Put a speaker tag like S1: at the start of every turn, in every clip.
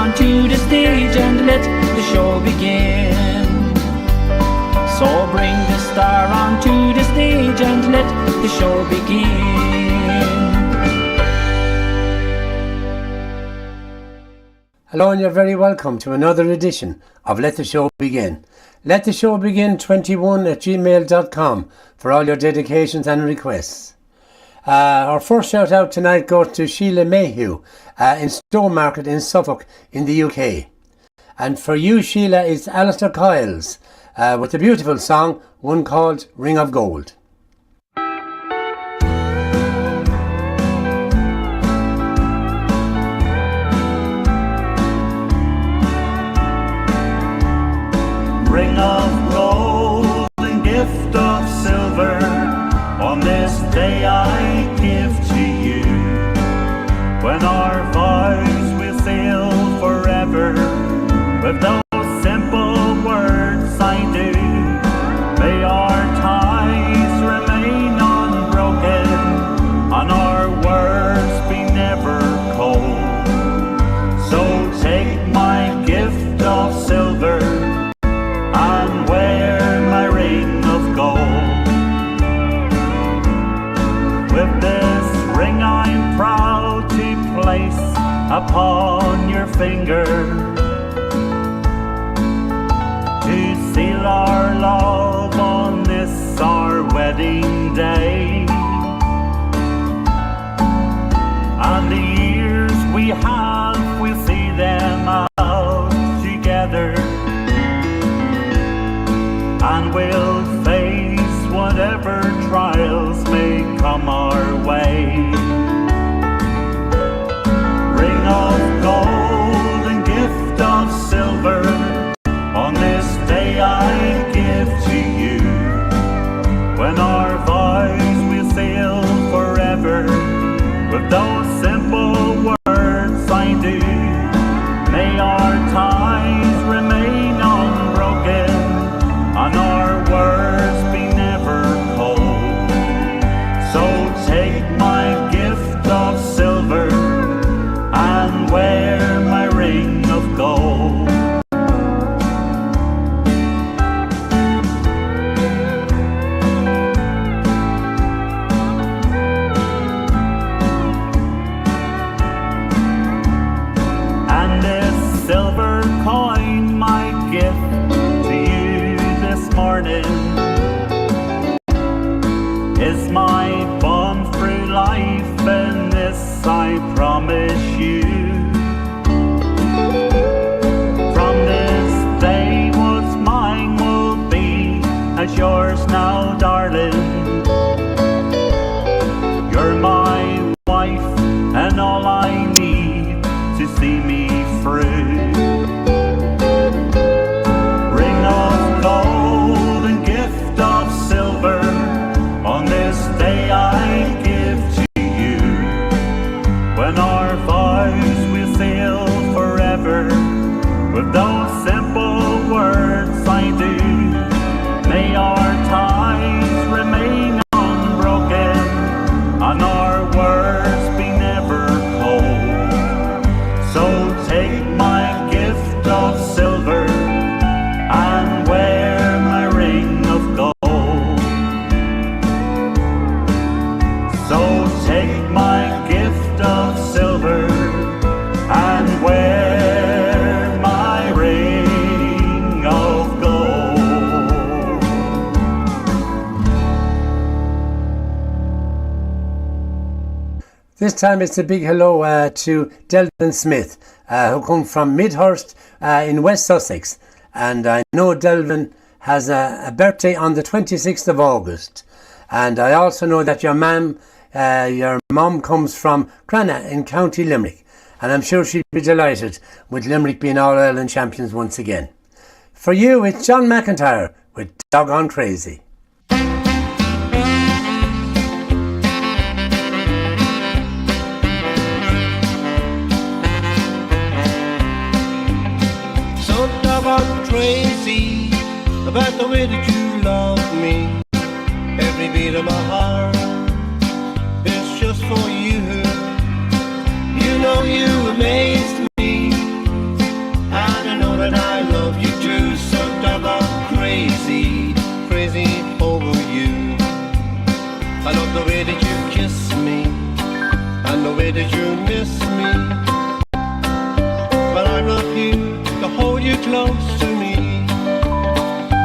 S1: onto the stage and let the show begin. So bring the star onto the stage and let the show begin.
S2: Hello, and you're very welcome to another edition of Let the Show Begin. Let the Show Begin 21@gmail.com for all your dedications and requests. Our first shout out tonight goes to Sheila Mayhew in Stowmarket in Suffolk in the UK. And for you, Sheila, it's Alistair Kyles with a beautiful song, one called Ring of Gold.
S3: Ring of gold and gift of silver, on this day I give to you. When our vows will seal forever, with those simple words I do, may our ties remain unbroken, and our words be never cold. So take my gift of silver and wear my ring of gold. With this ring I'm proud to place upon your finger, to seal our love on this our wedding day. And the years we have, we'll see them out together, and we'll face whatever trials may come our way. Ring of gold and gift of silver, on this day I give to you. When our vows will seal forever, with those simple words I do, may our ties remain unbroken, and our words be never cold. So take my gift of silver and wear my ring of gold. And this silver coin, my gift to you this morning, is my bond through life, and this I promise you. From this day what's mine will be as yours now, darling. You're my wife and all I need to see me through. Ring of gold and gift of silver, on this day I give to you. When our vows will seal forever, with those simple words I do, may our ties remain unbroken, and our words be never cold. So take my gift of silver and wear my ring of gold. So take my gift of silver and wear my ring of gold.
S2: This time it's a big hello to Delvin Smith, who come from Midhurst in West Sussex. And I know Delvin has a birthday on the 26th of August. And I also know that your mum comes from Cranna in County Limerick. And I'm sure she'd be delighted with Limerick being All-Ireland champions once again. For you, it's John McIntyre with Doggone Crazy.
S4: So doggone crazy about the way that you love me. Every beat of my heart is just for you. You know you amazed me you close to me.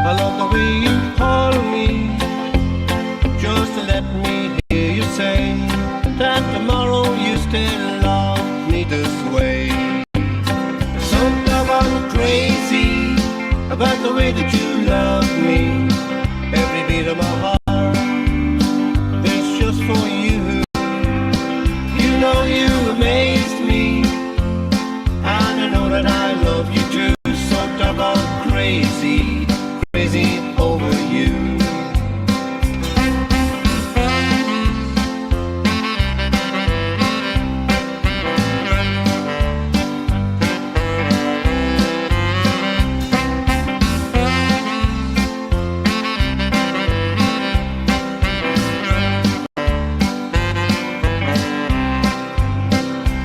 S4: I love the way you call me, just to let me hear you say that tomorrow you still love me this way. So I'm crazy about the way that you love me. Every beat of my heart is just for you. You know you amazed me, and I know that I love you too. So I'm crazy, crazy over you.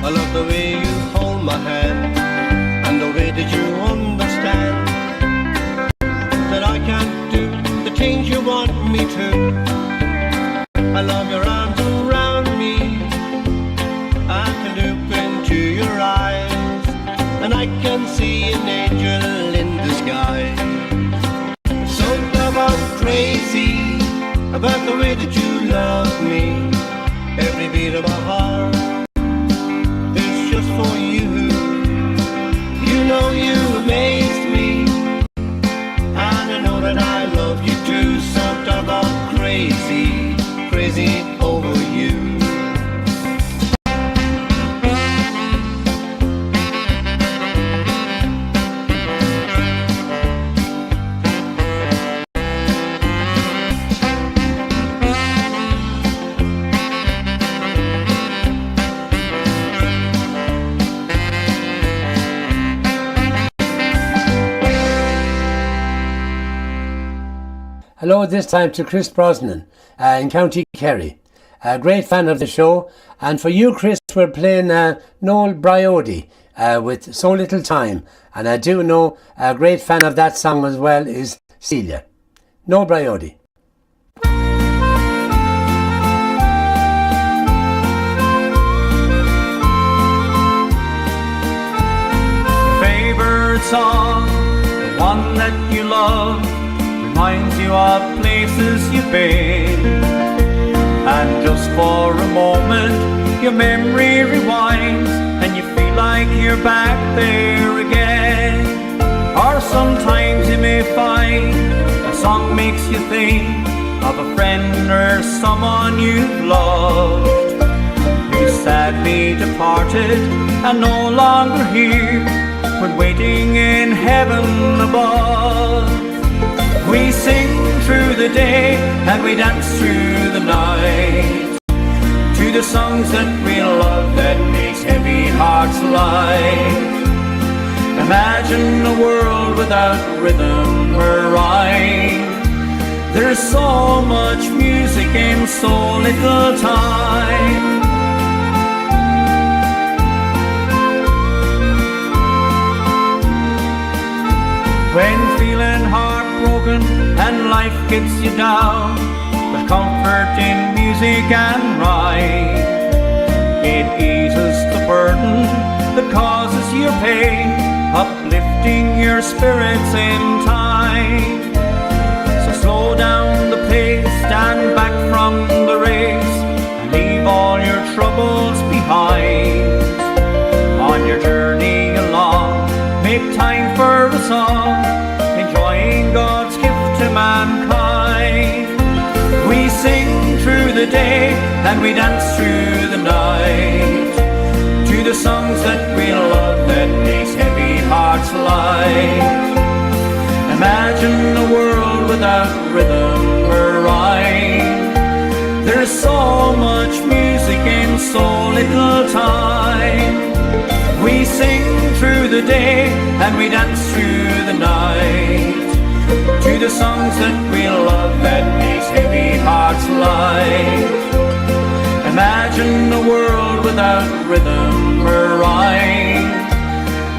S4: I love the way you hold my hand, and the way that you understand that I can't do the things you want me to. I love your arms around me, I can look into your eyes, and I can see an angel in disguise. So I'm crazy about the way that you love me. Every beat of my heart is just for you. You know you amazed me, and I know that I love you too. So I'm crazy, crazy over you.
S2: Hello, this time to Chris Brosnan in County Kerry. A great fan of the show. And for you, Chris, we're playing Noel Bryody with So Little Time. And I do know a great fan of that song as well is Celia. Noel Bryody.
S1: Favorite song, the one that you love, reminds you of places you've been, and just for a moment your memory rewinds and you feel like you're back there again. Or sometimes you may find a song makes you think of a friend or someone you've loved, who sadly departed and no longer here, but waiting in heaven above. We sing through the day and we dance through the night to the songs that we love that makes heavy hearts light. Imagine a world without rhythm or rhyme. There's so much music in so little time. When feeling heartbroken and life gets you down, there's comfort in music and rhyme. It eases the burden that causes your pain, uplifting your spirits in time. So slow down the pace, stand back from the race, and leave all your troubles behind. On your journey along, make time for a song, enjoying God's gift to mankind. We sing through the day and we dance through the night to the songs that we love that makes heavy hearts light. Imagine a world without rhythm or rhyme. There's so much music in so little time. We sing through the day and we dance through the night to the songs that we love that makes heavy hearts light. Imagine a world without rhythm or rhyme.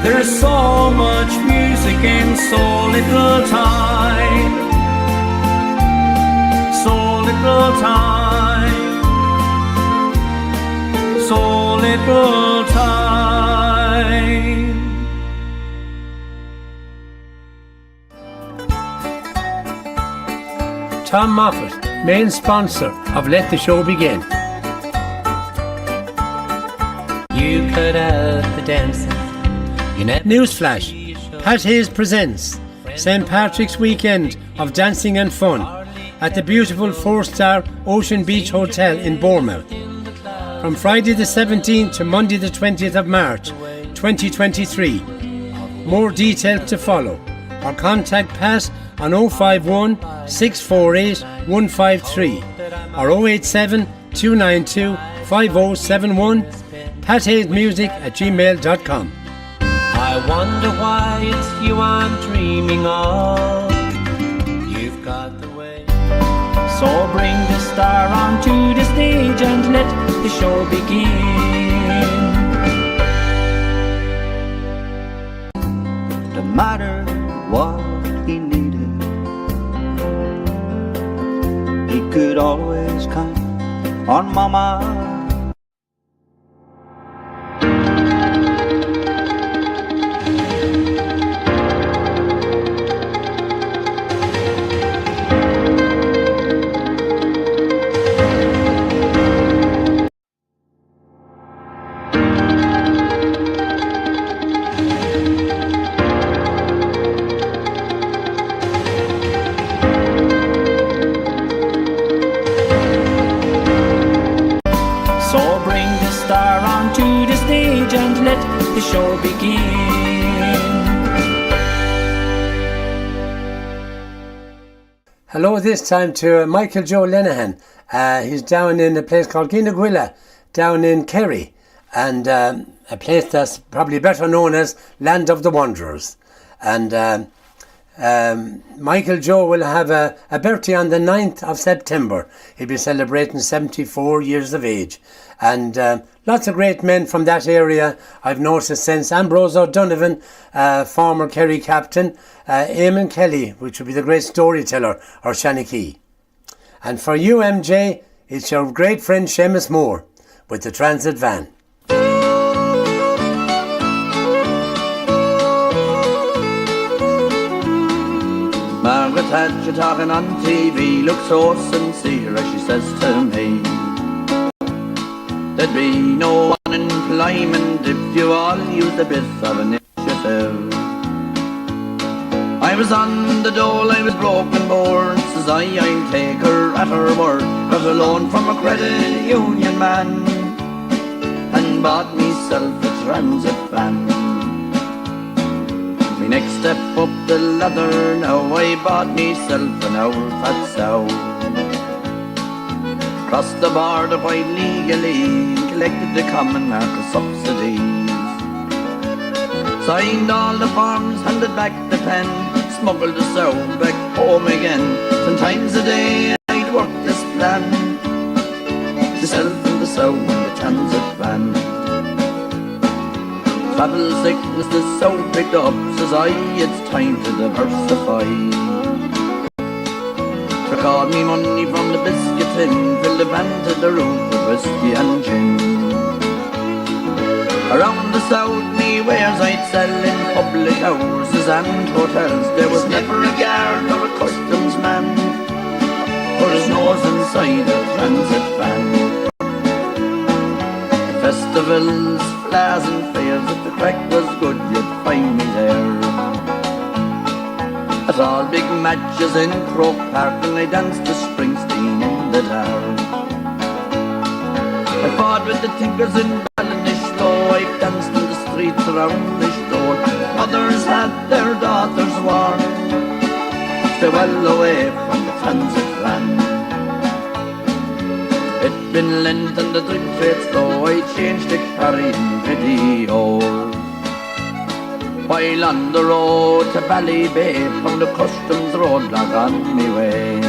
S1: There's so much music in so little time. So little time. So little time.
S2: Tom Moffat, main sponsor of Let the Show Begin.
S5: You could have the dancing. You never
S2: Newsflash, Pat Hayes presents St. Patrick's Weekend of Dancing and Fun at the beautiful 4-star Ocean Beach Hotel in Bournemouth. From Friday the 17th to Monday the 20th of March 2023. More details to follow or contact Pat on 051 648 153 or 087 292 5071 pathayesmusic@gmail.com.
S5: I wonder why it's you I'm dreaming of. You've got the way.
S3: So bring the star onto the stage and let the show begin. No matter what he needed, he could always count on Mama. The show begin.
S2: Hello this time to Michael Joe Lenihan. He's down in a place called Guineguilla, down in Kerry, and a place that's probably better known as Land of the Wanderers. And Michael Joe will have a birthday on the 9th of September. He'll be celebrating 74 years of age. And lots of great men from that area I've noticed since. Ambrose O'Donovan, former Kerry captain, Eamon Kelly, which would be the great storyteller, or Shanachie. And for you, MJ, it's your great friend Seamus Moore with the Transit Van.
S3: Margaret Thatcher talking on TV looks so sincere as she says to me, there'd be no unemployment if you all used a bit of initiative. I was on the dole, I was broken board, says I'll take her at her word. Got a loan from a credit union man and bought myself a transit van. My next step up the ladder now, I bought myself an old fat sow. Crossed the border quite legally, collected the common market subsidies. Signed all the forms, handed back the pen, smuggled the sow back home again. 10 times a day I'd work this plan, myself and the sow in the transit van. Travel sickness the sow picked up, says I, it's time to diversify. Took all me money from the biscuit tin, filled the van to the roof with whiskey and gin. Around the south me wares I'd sell in public houses and hotels. There was never a guard or a customs man put his nose inside a transit van. Festivals, flairs and fairs, if the crack was good you'd find me there. At all big matches in Croke Park, and I danced to Springsteen in the dark. I fought with the tinkers in Ballinishlow, I danced in the streets around Lishdore. Mothers had their daughters warned, stay well away from the transit van. It'd been Lent and the drink trade slow, I changed to carrying videos. While on the road to Ballybay, from the customs roadblock on me way.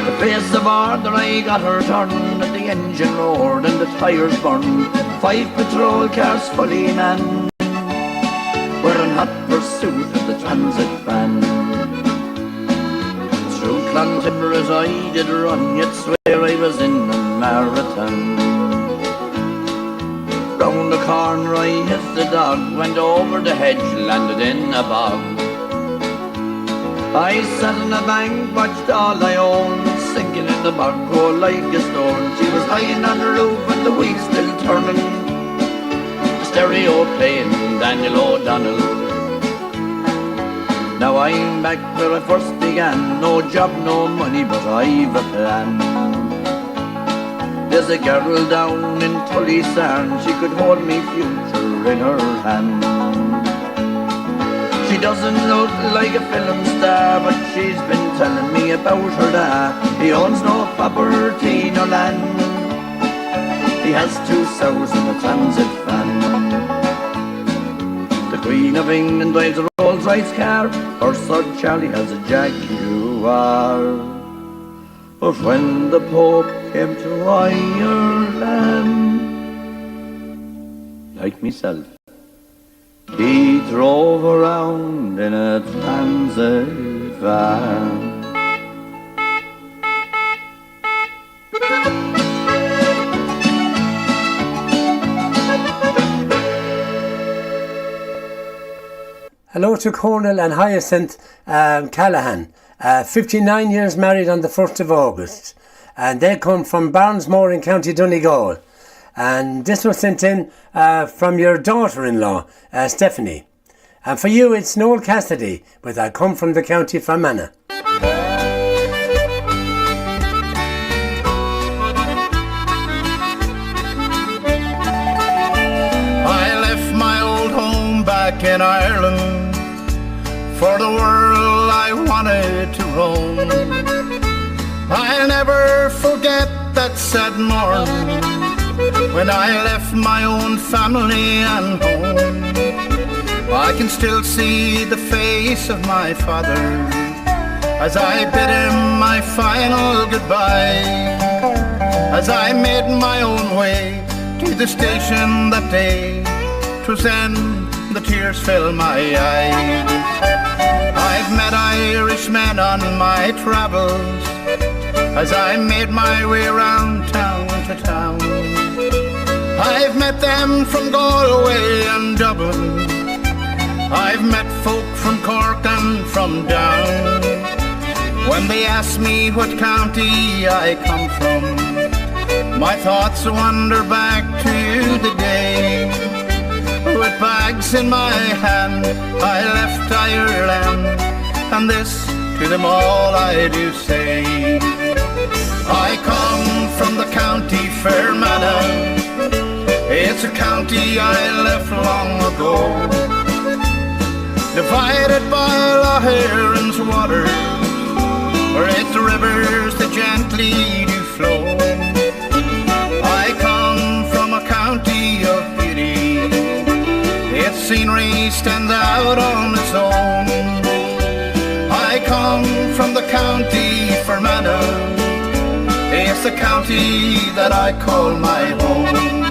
S3: The face of order I got her turned, and the engine roared and the tyres burned. 5 patrol cars fully manned were in hot pursuit of the transit van. Through Clontimber as I did run, yet swear I was in a marathon. Round the corner I hit the dog, went over the hedge, landed in a bog. I sat on a bank, watched all I owned, sinking in the bog hole like a stone. She was lying on the roof and the wheels still turning, the stereo playing Daniel O'Donnell. Now I'm back where I first began, no job, no money, but I've a plan. There's a girl down in Tullysarn, she could hold me future in her hand. She doesn't look like a film star, but she's been telling me about her dad. He owns no property, no land. He has 2,000 a transit van. The Queen of England drives a Rolls-Royce car, her son Charlie has a Jaguar. But when the Pope came to Ireland, like myself, he drove around in a transit van.
S2: Hello to Cornel and Hyacinth Callahan, 59 years married on the 1st of August. And they come from Barnesmore in County Donegal. And this was sent in from your daughter-in-law, Stephanie. And for you, it's Noel Cassidy, with I Come From the County Fermanagh.
S6: I left my old home back in Ireland for the world I wanted to roam. I'll never forget that sad morning when I left my own family and home. I can still see the face of my father as I bid him my final goodbye, as I made my own way to the station that day. 'Twas then the tears filled my eyes. I've met Irishmen on my travels as I made my way round town to town. I've met them from Galway and Dublin, I've met folk from Cork and from Down. When they ask me what county I come from, my thoughts wander back to the day. With bags in my hand I left Ireland, and this to them all I do say. I come from the county Fermanagh, it's a county I left long ago, divided by Lough Erin's waters, where its rivers that gently do flow. I come from a county of beauty, its scenery stands out on its own. I come from the county Fermanagh, it's the county that I call my home.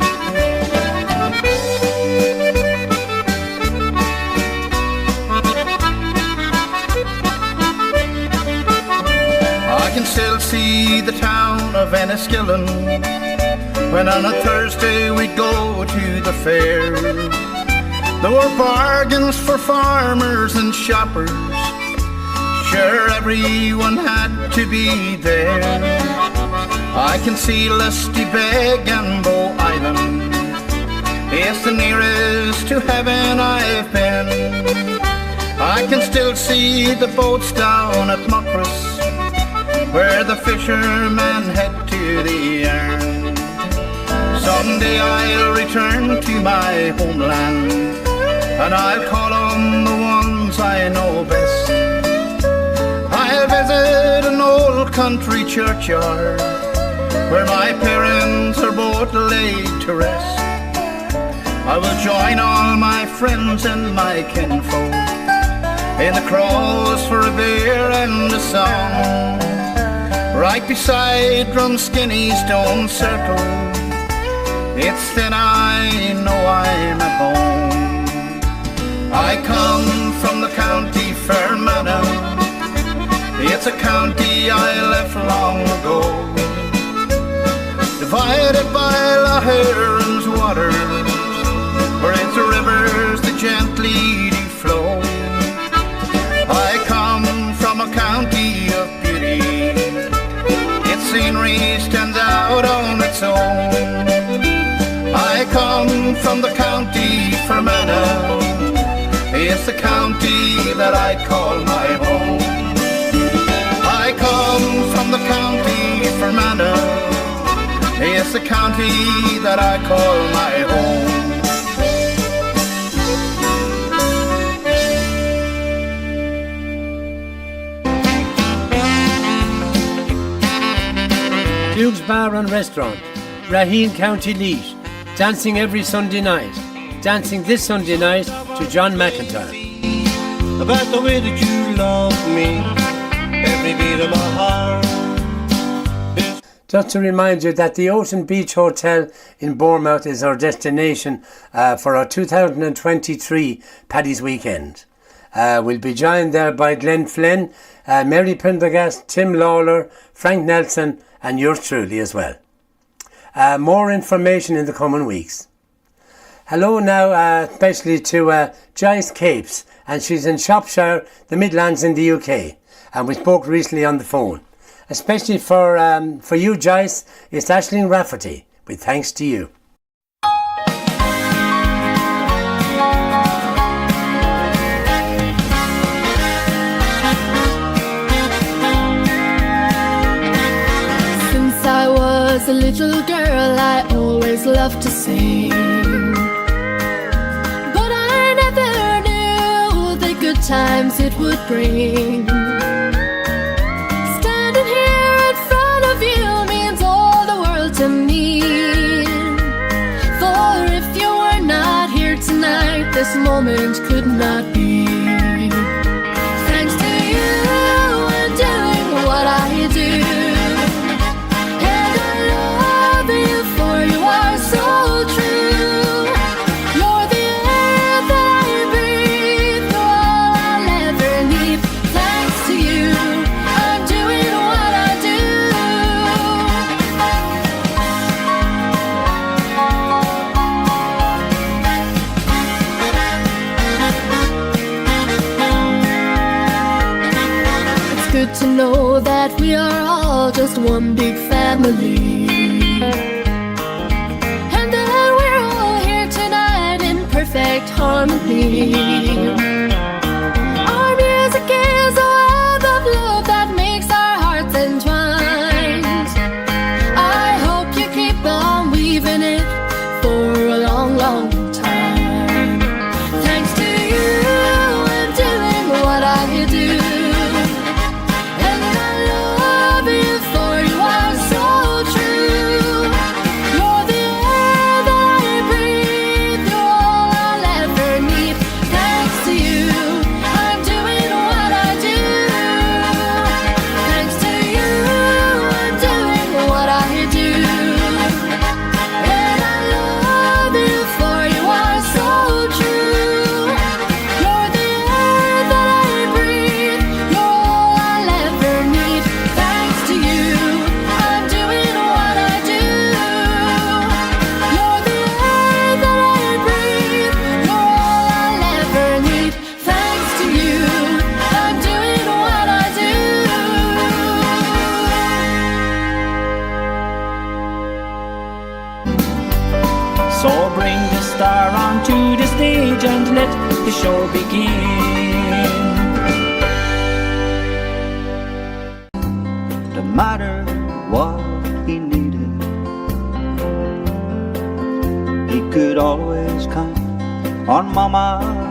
S6: I can still see the town of Enniskillen when on a Thursday we'd go to the fair. There were bargains for farmers and shoppers, sure everyone had to be there. I can see Lusty Beg and Bow Island, it's the nearest to heaven I've been. I can still see the boats down at Muckross, where the fishermen head to the Erne. Someday I'll return to my homeland, and I'll call on the ones I know best. I'll visit an old country churchyard, where my parents are both laid to rest. I will join all my friends and my kinfolk in the cross for a beer and a song, right beside Drunskinny Stone Circle. It's then I know I'm at home. I come from the county Fermanagh, it's a county I left long ago, divided by Lough Erin's waters, where its rivers that gently do flow. I come from a come from the county Fermanagh. It's the county that I call my home. I come from the county Fermanagh. It's the county that I call my home.
S2: Duke's Bar and Restaurant, Raheen, County Leash, dancing every Sunday night. Dancing this Sunday night to John McIntyre.
S4: About the way that you love me, every beat of my heart.
S2: Just to remind you that the Ocean Beach Hotel in Bournemouth is our destination for our 2023 Paddy's Weekend. We'll be joined there by Glenn Flynn, Mary Prendergast, Tim Lawler, Frank Nelson and yours truly as well. More information in the coming weeks. Hello now especially to Joyce Capes, and she's in Shropshire, the Midlands in the UK, and we spoke recently on the phone. Especially for you, Joyce, it's Aisling Rafferty, with thanks to you.
S7: Since I was a little girl, I always loved to sing. But I never knew the good times it would bring. Standing here in front of you means all the world to me. For if you were not here tonight, this moment could not be. Thanks to you and doing what I do. To know that we are all just one big family, and that we're all here tonight in perfect harmony. Our music is a web of love that makes our hearts entwined. I hope you keep on weaving it for a long, long time. Thanks to you and doing what I do.
S1: And let the show begin.
S3: No matter what he needed, he could always count on Mama.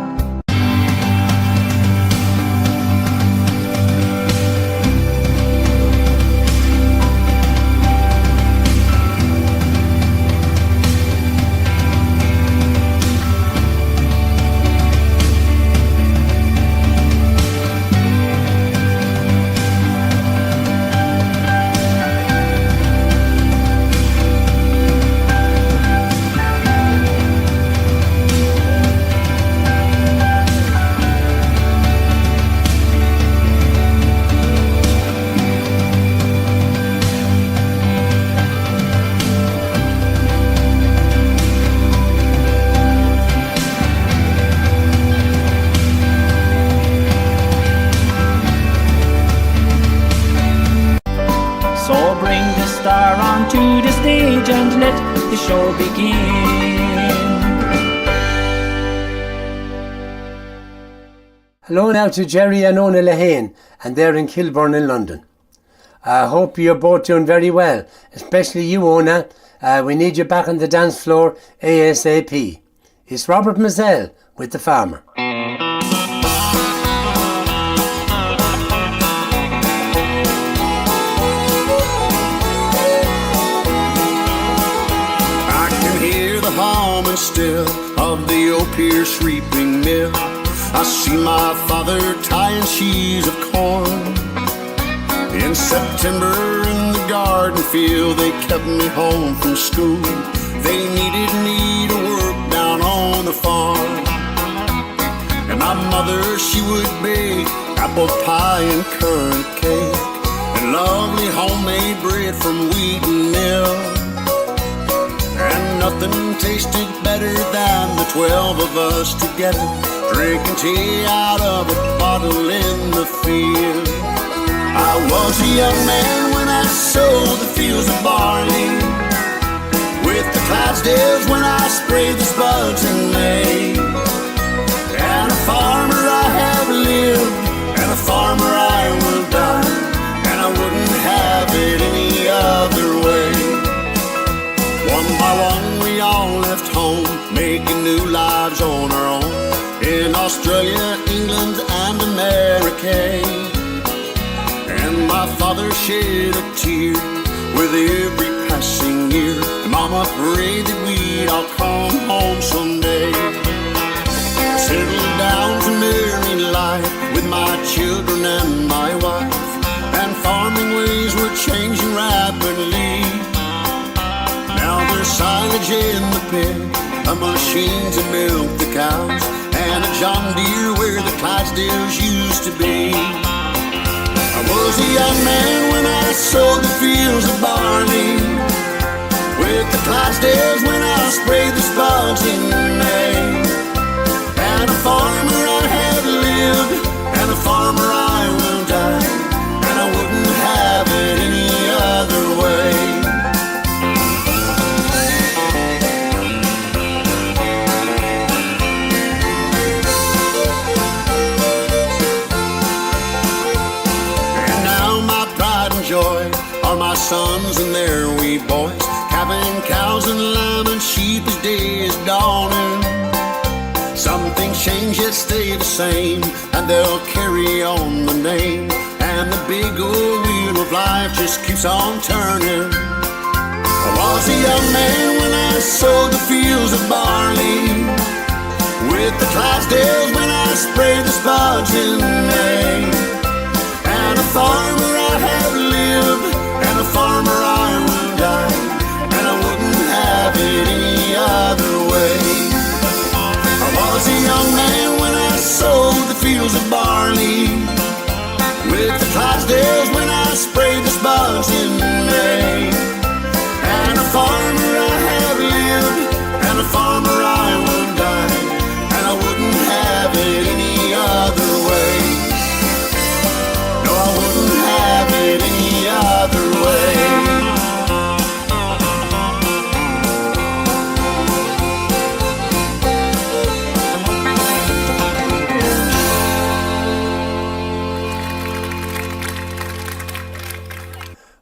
S1: Star onto the stage and let the show begin.
S2: Hello now to Jerry and Ona Lehane, and they're in Kilburn in London. I hope you're both doing very well, especially you, Ona. We need you back on the dance floor ASAP. It's Robert Mazzell with The Farmer.
S6: I can hear the hum and still of the old Pierce reaping mill. I see my father tying sheaves of corn. In September in the garden field, they kept me home from school. They needed me to work down on the farm. And my mother, she would bake apple pie and currant cake, and lovely homemade bread from wheat and milk. And nothing tasted better than the 12 of us together, drinking tea out of a bottle in the field. I was a young man when I sowed the fields of barley, with the Clydesdales when I sprayed the spuds in May. And a farmer I have lived, and a farmer I will die, and I wouldn't have it any other way. One by one we all left home, making new lives on our own, in Australia, England and America. And my father shed a tear with every passing year. Mama prayed that we'd all come home someday. Settled down to married life with my children and my wife, and farming ways were changing rapidly. Now there's silage in the pen, a machine to milk the cows, and a John Deere where the Clydesdales used to be. I was a young man when I sowed the fields of barley, with the Clydesdales when I sprayed the spuds in May. And a farmer I have lived, and a farmer I will die, and I wouldn't have it any other way. Are my sons and their wee boys, calving cows and lambing sheep as day is dawning. Some things change yet stay the same, and they'll carry on the name, and the big old wheel of life just keeps on turning. I was a young man when I sowed the fields of barley, with the Clydesdales when I sprayed the spuds in May. And a farmer I have lived, and a farmer I will die, and I wouldn't have it any other way. I was a young man when I sowed the fields of barley, with the Clydesdales when I sprayed the spuds in May. And a farmer I have lived, and a farmer I will die, and I wouldn't have it any other way. No, I wouldn't have it any other way.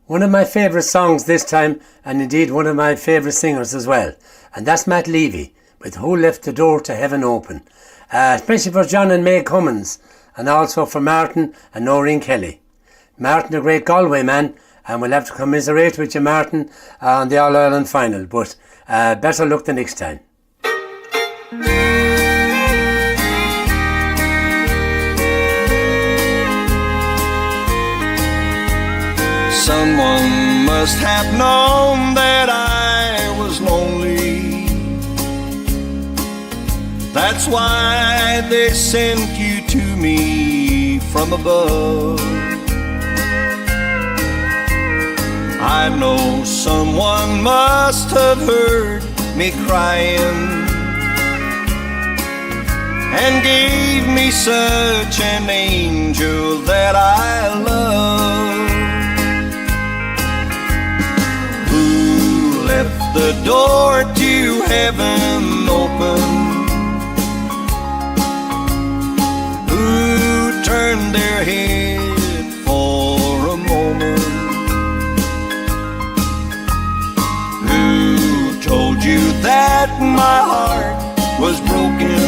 S2: One of my favourite songs this time, and indeed one of my favourite singers as well, and that's Matt Levy with Who Left the Door to Heaven Open, especially for John and May Cummins, and also for Martin and Noreen Kelly. Martin, a great Galway man, and we'll have to commiserate with you, Martin, on the All-Ireland final, but better luck the next time.
S1: Someone must have known that I was lonely. That's why they sent you to me from above. I know someone must have heard me crying and gave me such an angel that I love. Who left the door to heaven open? Who
S8: turned their head for a moment. Who told you that my heart was broken?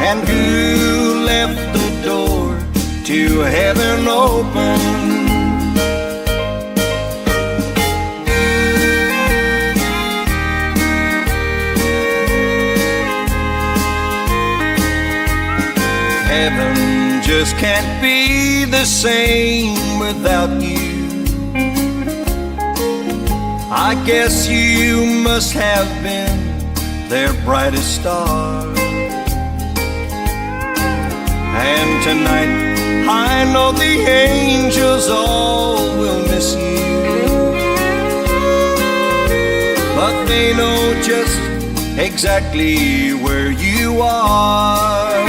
S8: And who left the door to heaven open? Heaven just can't be the same without you. I guess you must have been their brightest star. And tonight I know the angels all will miss you, but they know just exactly where you are.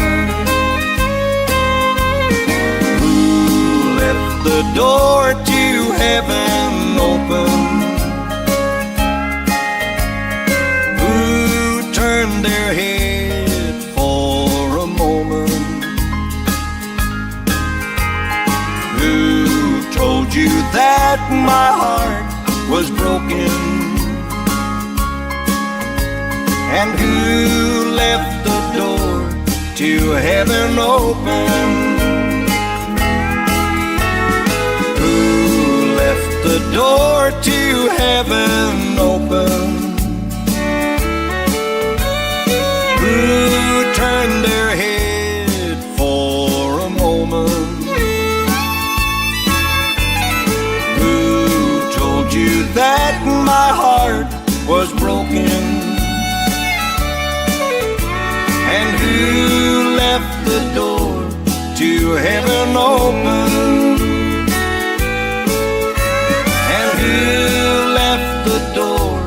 S8: Who left the door to heaven open? Who turned their head for a moment? Who told you that my heart was broken? And who left the door to heaven open? Who left the door to heaven open? Who turned their head for a moment? Who told you that my heart was broken? And who left the door to heaven open? And who left the door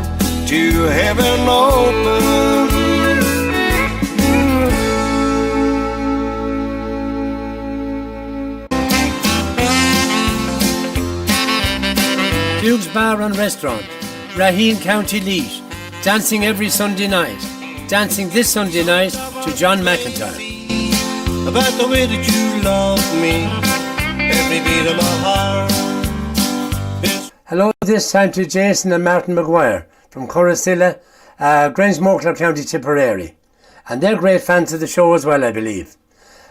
S8: to heaven open?
S2: Duke's Bar and Restaurant, Raheen, County Leash. Dancing every Sunday night. Dancing this Sunday night to John McIntyre.
S4: About the way that you love me, every beat of my heart is...
S2: Hello this time to Jason and Martin Maguire from Corusilla, Grangemore, County Tipperary. And they're great fans of the show as well, I believe.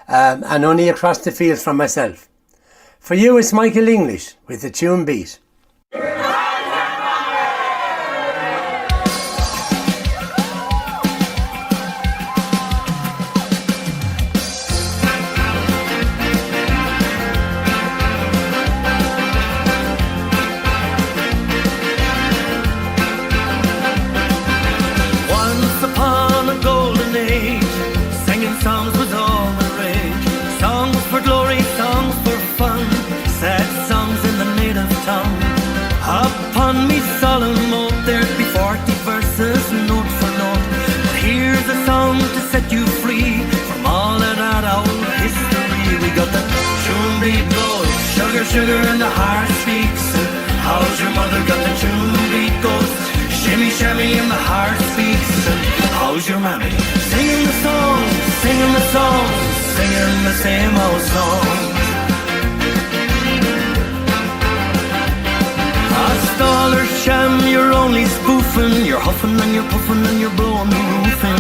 S2: And only across the field from myself. For you, it's Michael English with the tune Beat.
S5: Upon me solemn oath, there'd be 40 verses, note for note. But here's a song to set you free from all of that old history. We got the tune beat goes, sugar, sugar, and the heart speaks. And how's your mother got the tune beat goes, shimmy, shimmy, and the heart speaks. And how's your mammy singing the song, singing the song, singing the same old song. Stall or sham, you're only spoofing. You're huffing and you're puffing and you're blowing the roof in.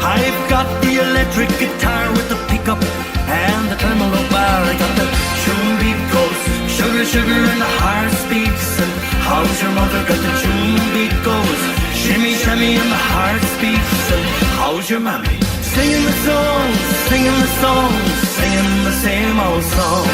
S5: I've got the electric guitar with the pickup and the tremolo bar. I got the tune beat goes, sugar, sugar, and the heart speaks. And how's your mother got the tune beat goes, shimmy, shimmy, and the heart speaks. And how's your mammy singing the songs, singing the songs, singing the same old song.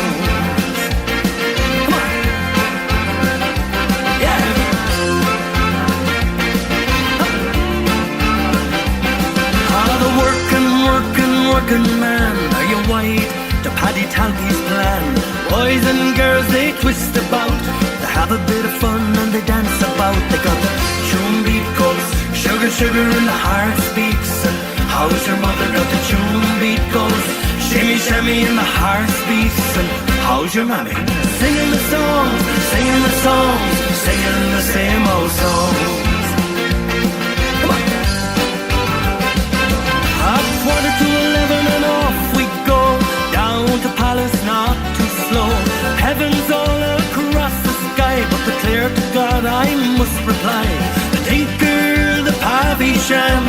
S5: Working man, are you white to Paddy Talke's plan? Boys and girls, they twist about, they have a bit of fun and they dance about. They got the tune beat goes, sugar, sugar, and the heart speaks. And how's your mother got the tune beat goes, shimmy, shimmy, and the heart speaks. And how's your mammy singing the songs, singing the songs, singing the same old songs. Come on. 11:15 and off we must reply. The tinker, the pavy sham,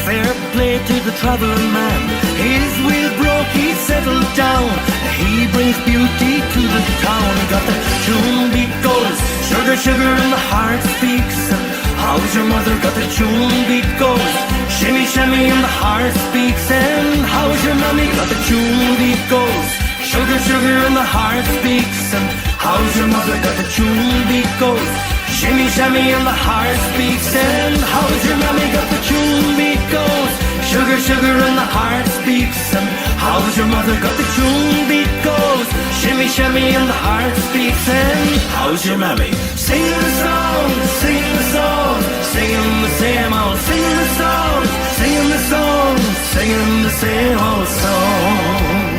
S5: fair play to the travelling man. His wheel broke, he settled down. He brings beauty to the town. He got the tune beat goes, sugar, sugar, and the heart speaks. How's your mother? Got the tune beat goes, shimmy, shimmy, and the heart speaks. And how's your mommy? Got the tune beat goes, sugar, sugar, and the heart speaks. And how's your mother? Got the tune beat goes, shimmy, shimmy, and the heart speaks. And how's your mommy? Got the tune beat goes, sugar, sugar, and the heart speaks. And how's your mother? Got the tune beat goes, shimmy, shimmy, and the heart speaks. And how's your mammy? Singing the song, singing the song, singing the same old, singing the song, singing the song, singing the same old songs.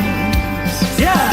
S5: Yeah.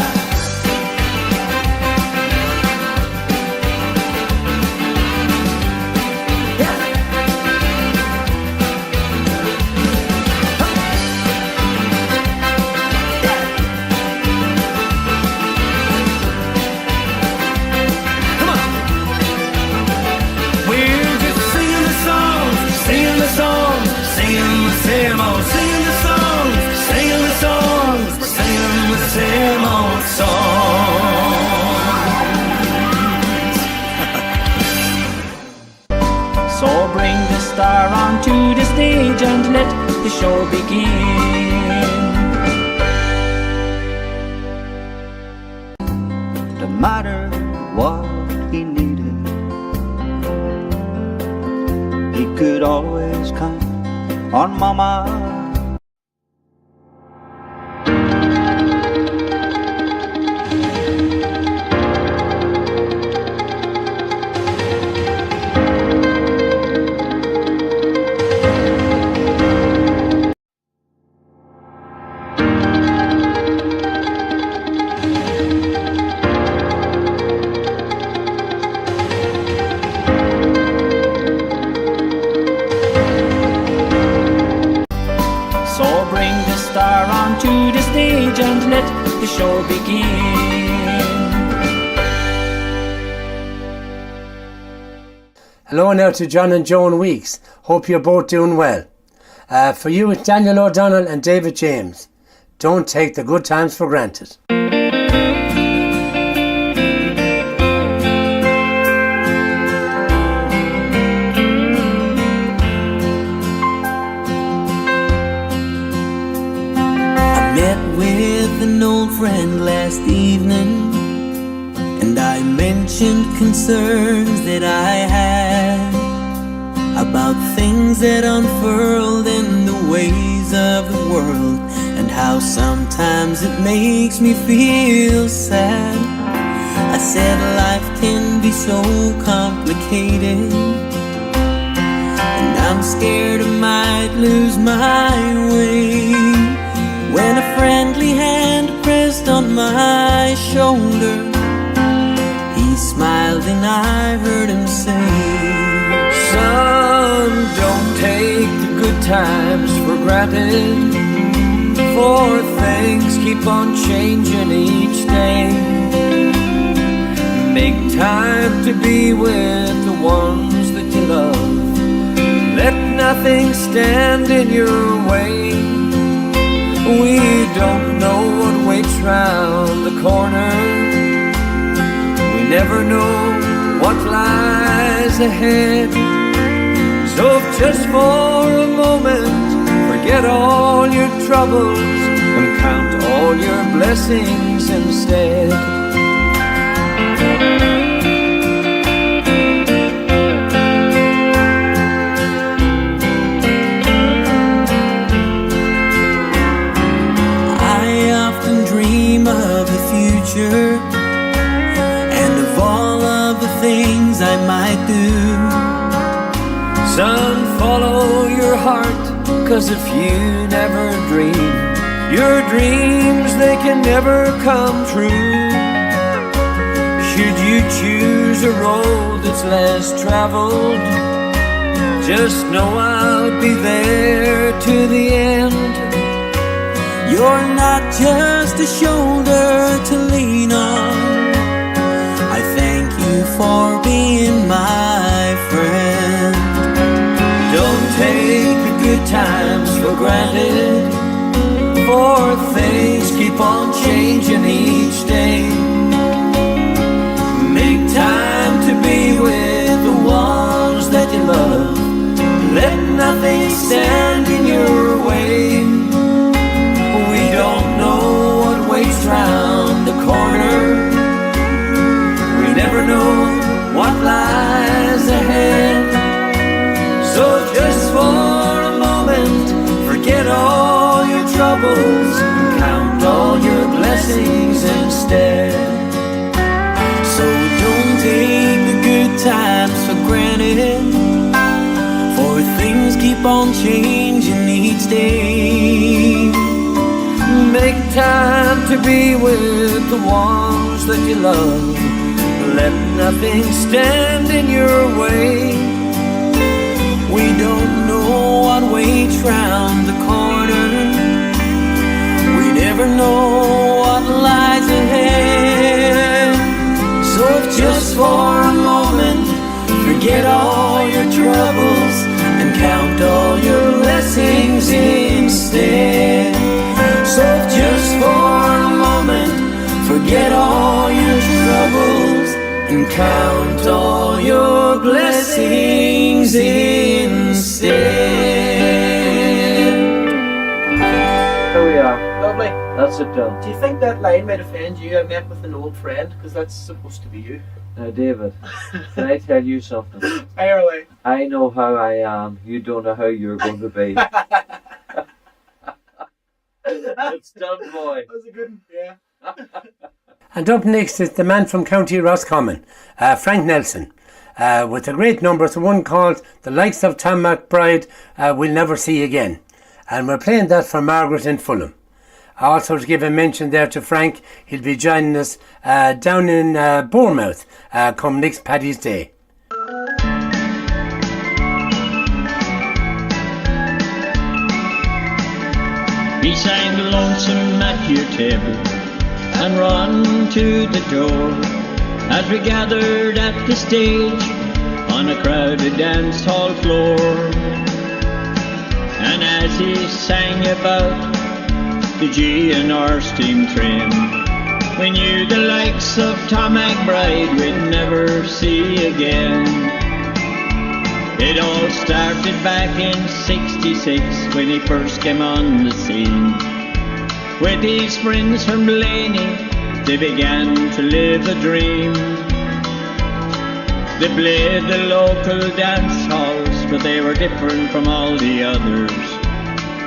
S1: So bring the star onto the stage and let the show begin.
S3: No matter what he needed, he could always count on Mama.
S1: Onto the stage and let the show begin.
S2: Hello now to John and Joan Weeks. Hope you're both doing well. For you, it's Daniel O'Donnell and David James. Don't take the good times for granted.
S5: An old friend last evening, and I mentioned concerns that I had about things that unfurled in the ways of the world, and how sometimes it makes me feel sad. I said life can be so complicated, and I'm scared I might lose my way. When a friendly hand pressed on my shoulder, he smiled and I heard him say,
S1: Son, don't take the good times for granted, for things keep on changing each day. Make time to be with the ones that you love. Let nothing stand in your way. We don't know what waits round the corner. We never know what lies ahead. So just for a moment, forget all your troubles and count all your blessings instead.
S5: Of the future and of all of the things I might do.
S1: Son, follow your heart, 'cause if you never dream, your dreams, they can never come true. Should you choose a road that's less traveled, just know I'll be there to the end.
S5: You're not just a shoulder to lean on. I thank you for being my friend. times for granted, for things keep on changing each day. Make time to be with the ones that you love. Let nothing stand in your way. We don't know what waits round the corner. We never know what lies ahead. So just for a moment, forget all your troubles, count all your blessings instead. So don't take the good times for granted, for things keep on changing each day. Make time to be with the ones that you love. Let nothing stand in your way. We don't know what waits round the corner. We never know what lies ahead. So if just for a moment, forget all your troubles and count all your blessings instead. So if just for a moment, forget all your troubles and count all your blessings instead.
S9: Here we are.
S10: Lovely.
S9: That's it done.
S10: Do you think that line might offend you? I met with an old friend, because that's supposed to be you.
S9: Now, David, can I tell you something?
S10: Fire away.
S9: I know how I am. You don't know how you're going to be. It's done, boy.
S10: That was a good one, yeah.
S2: And up next is the man from County Roscommon, Frank Nelson, with a great number, the one called The Likes of Tom McBride We'll Never See Again. And we're playing that for Margaret in Fulham. Also to give a mention there to Frank, he'll be joining us down in Bournemouth come next Paddy's Day.
S11: He sang lonesome at your table and run to the door as we gathered at the stage on a crowded dance hall floor. And as he sang about the GNR steam train, we knew the likes of Tom McBride we'd never see again. It all started back in '66 when he first came on the scene. With his friends from Blaney, they began to live a dream. They played the local dance halls, but they were different from all the others.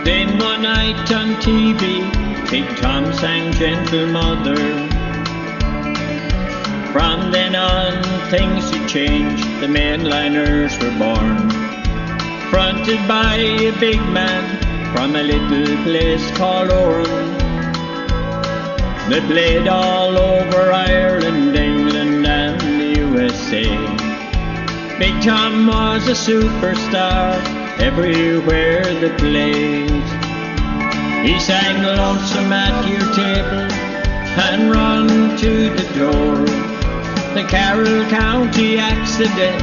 S11: Then one night on TV, Big Tom sang Gentle Mother. From then on, things had changed, the mainliners were born, fronted by a big man from a little place called Oran. They played all over Ireland, England and the USA. Big Tom was a superstar everywhere they played. He sang lonesome at your table and run to the door, the Carroll County accident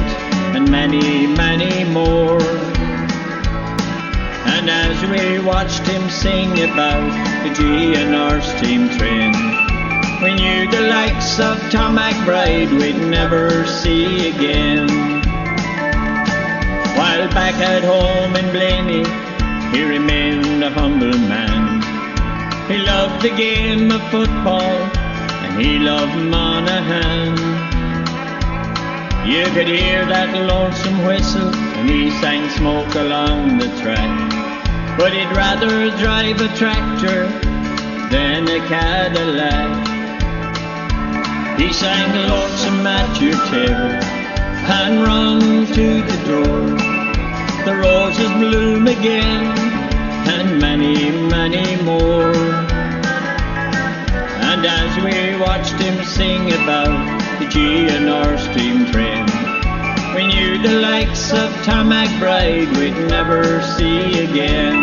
S11: and many, many more. And as we watched him sing about the GNR steam train, we knew the likes of Tom McBride we'd never see again. While back at home in Blaney, he remained a humble man. He loved the game of football and he loved Monaghan. You could hear that lonesome whistle and he sang Smoke along the track. But he'd rather drive a tractor than a Cadillac. He sang lonesome at your table and run to the door. The roses bloom again and many, many more. And as we watched him sing about the GNR steam train, we knew the likes of Tom McBride we'd never see again.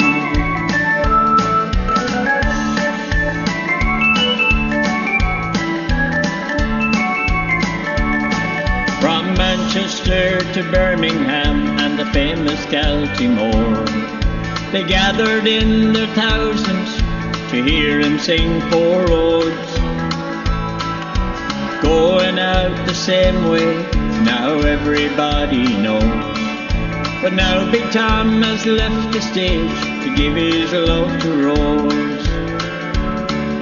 S11: From Manchester to Birmingham and the famous Galtymore, They gathered in their thousands to hear him sing four roads. Going out the same way, now everybody knows. But now Big Tom has left the stage to give his love to Rose.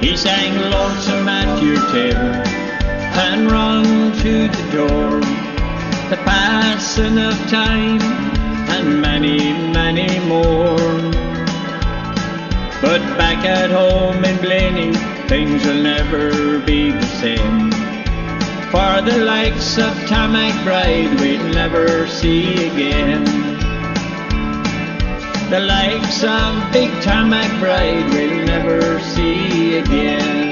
S11: He sang Lonesome at Your Table and run to the door. The passing of time and many, many more. But back at home in Blaney, things will never be the same. For the likes of Tom McBride we'll never see again. The likes of Big Tom McBride we'll never see again.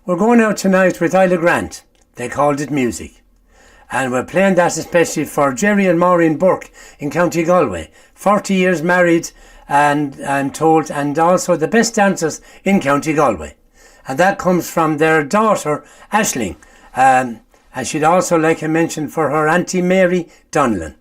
S2: We're going out tonight with Isla Grant. They called it music. And we're playing that especially for Jerry and Maureen Burke in County Galway. 40 years married, and I'm told, and also the best dancers in County Galway. And that comes from their daughter, Aisling. And she'd also like to mention for her Auntie Mary Donlan.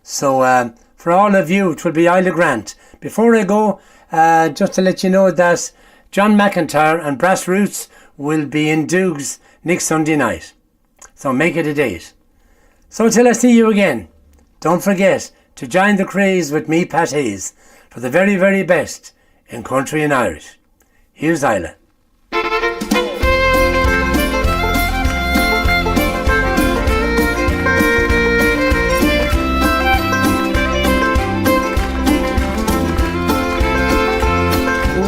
S2: So for all of you, it will be Isla Grant. Before I go, just to let you know that John McIntyre and Brass Roots will be in Dougs next Sunday night. So make it a date. So till I see you again, don't forget to join the craze with me, Pat Hayes, for the very, very best in country and Irish. Here's Isla.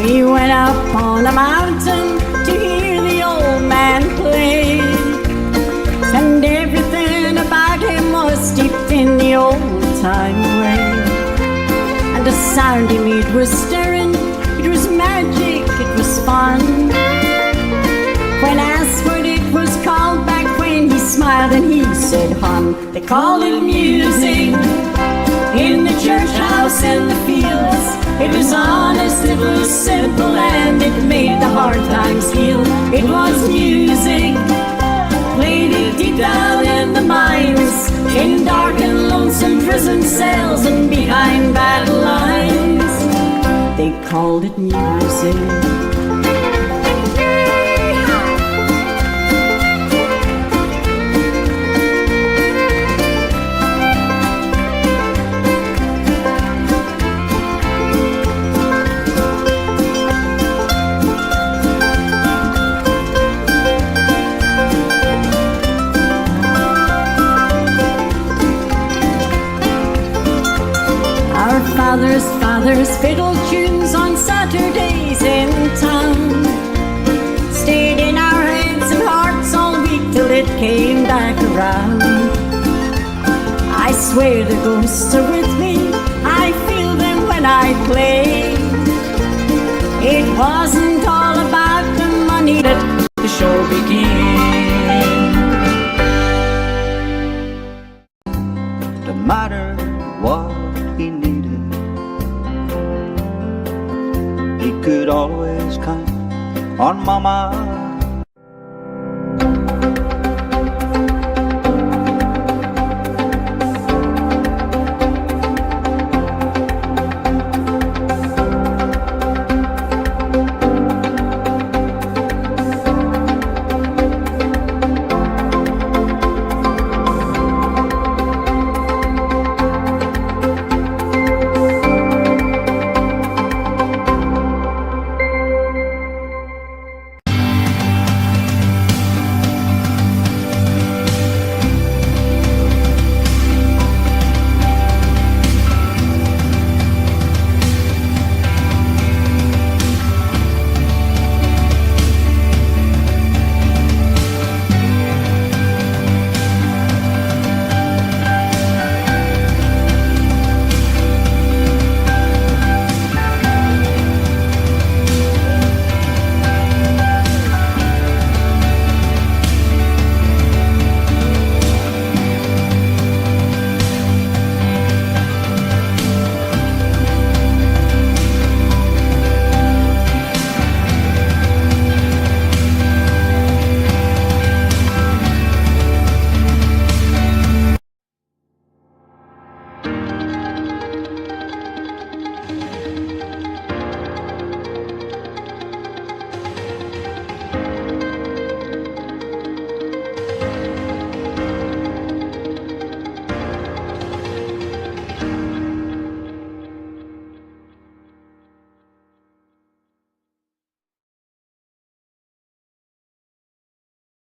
S12: We went up on a mountain to hear the old man play, and everything about him was steeped in the old-time way. And the sound he made was stirring, it was magic, it was fun. When asked what it was called back when, he smiled and he said, "Hon, they called it music in the church house in the fields. It was honest, it was simple, and it made the hard times heal. It was music, played it deep down in the mines, in dark and lonesome prison cells and behind battle lines. They called it music." Fathers fiddle tunes on Saturdays in town, stayed in our heads and hearts all week till it came back around. I swear the ghosts are with me, I feel them when I play. It wasn't all about the money that the show began.
S3: No matter what he needed, he could always count on Mama